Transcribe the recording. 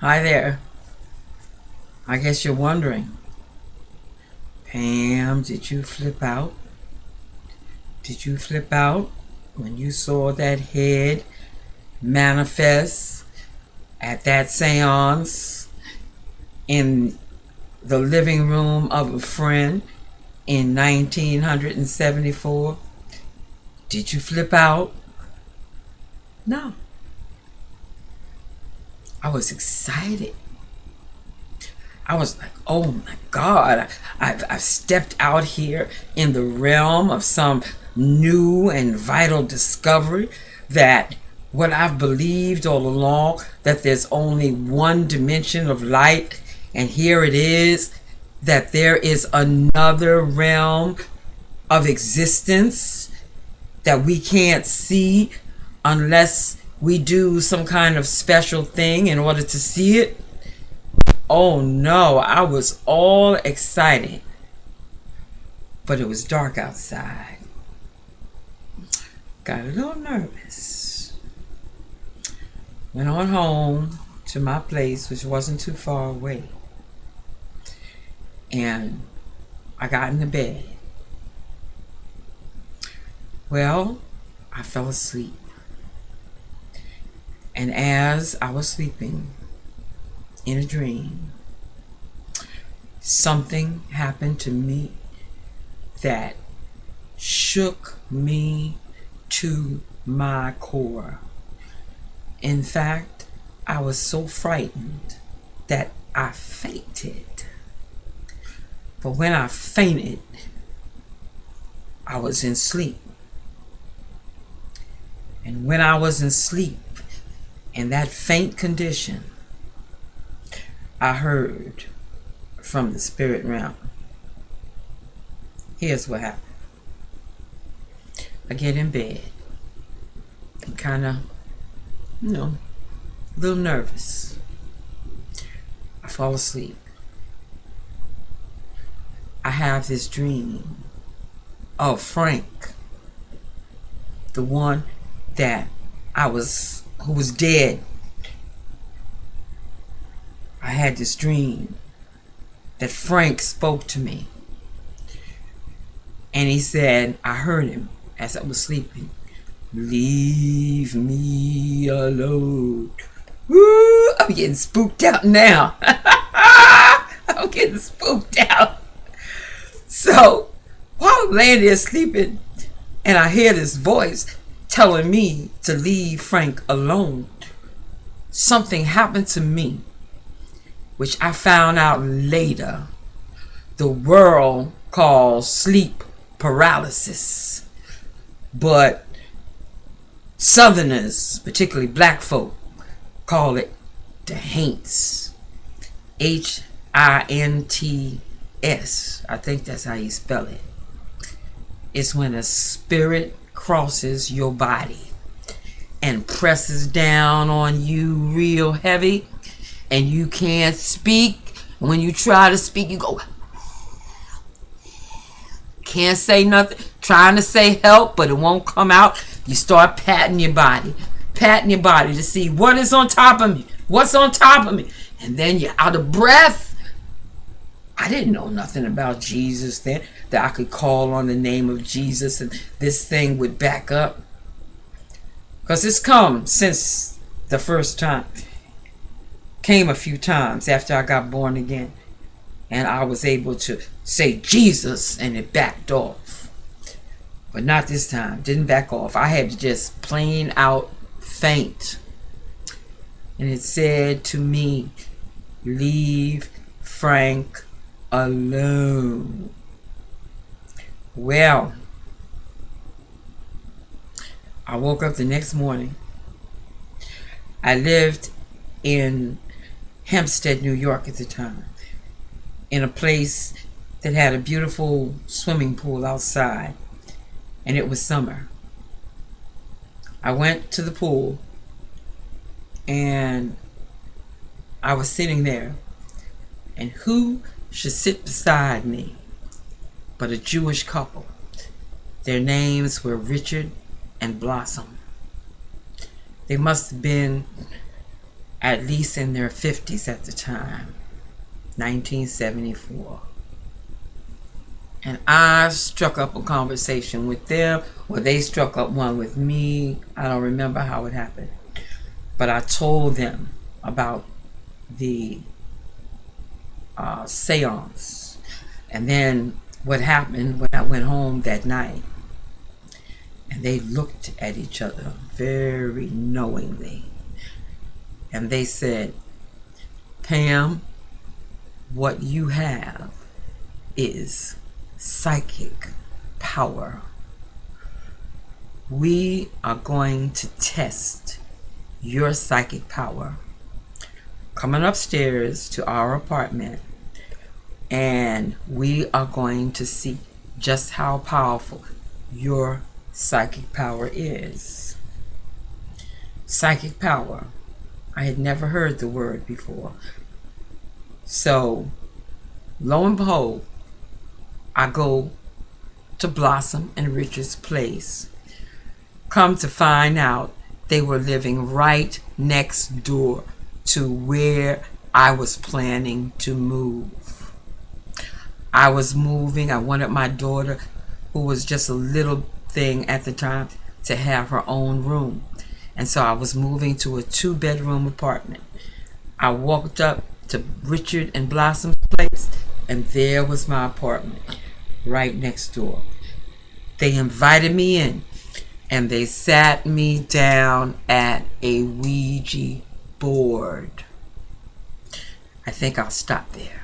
Hi there. I guess you're wondering, Pam, did you flip out? Did you flip out when you saw that head manifest at that seance in the living room of a friend in 1974? Did you flip out? No. I was excited. I was like, oh my God, I've stepped out here in the realm of some new and vital discovery that what I've believed all along, that there's only one dimension of light, and here it is, that there is another realm of existence that we can't see unless we do some kind of special thing in order to see it. Oh no, I was all excited, but it was dark outside. Got a little nervous. Went on home to my place, which wasn't too far away, and I got into bed. Well, I fell asleep, and as I was sleeping in a dream, something happened to me that shook me to my core. In fact, I was so frightened that I fainted. But when I fainted, I was in sleep. And when I was in sleep, in that faint condition, I heard from the spirit realm. Here's what happened. I get in bed. I'm kind of, a little nervous. I fall asleep. I have this dream of Frank, the one that who was dead. I had this dream that Frank spoke to me. And he said, I heard him as I was sleeping, "Leave me alone." Woo! I'm getting spooked out now. I'm getting spooked out. So, while I'm laying there sleeping, and I hear this voice telling me to leave Frank alone, something happened to me, which I found out later the world calls sleep paralysis. But Southerners, particularly black folk, call it the Haints. Hints. I think that's how you spell it. It's when a spirit crosses your body and presses down on you real heavy, and you can't speak. When you try to speak, you go, can't say nothing, trying to say help, but it won't come out. You start patting your body to see what is on top of me, what's on top of me, and then you're out of breath. I didn't know nothing about Jesus then, that I could call on the name of Jesus and this thing would back up. Because it's come since the first time. Came a few times after I got born again, and I was able to say Jesus and it backed off. But not this time. Didn't back off. I had to just plain out faint. And it said to me, "Leave Frank alone." Well, I woke up the next morning. I lived in Hempstead, New York at the time, in a place that had a beautiful swimming pool outside, and it was summer. I went to the pool, and I was sitting there, and who should sit beside me but a Jewish couple. Their names were Richard and Blossom. They must have been, at least in their 50s at the time, 1974. And I struck up a conversation with them, or they struck up one with me. I don't remember how it happened. But I told them about the seance. And then what happened when I went home that night, and they looked at each other very knowingly. And they said, Pam, what you have is psychic power. We are going to test your psychic power. Coming upstairs to our apartment, and we are going to see just how powerful your psychic power is. Psychic power. I had never heard the word before. So, lo and behold, I go to Blossom and Richard's place. Come to find out, they were living right next door to where I was planning to move. I was moving. I wanted my daughter, who was just a little thing at the time, to have her own room. And so I was moving to a 2-bedroom apartment. I walked up to Richard and Blossom's place, and there was my apartment right next door. They invited me in, and they sat me down at a Ouija board. I think I'll stop there.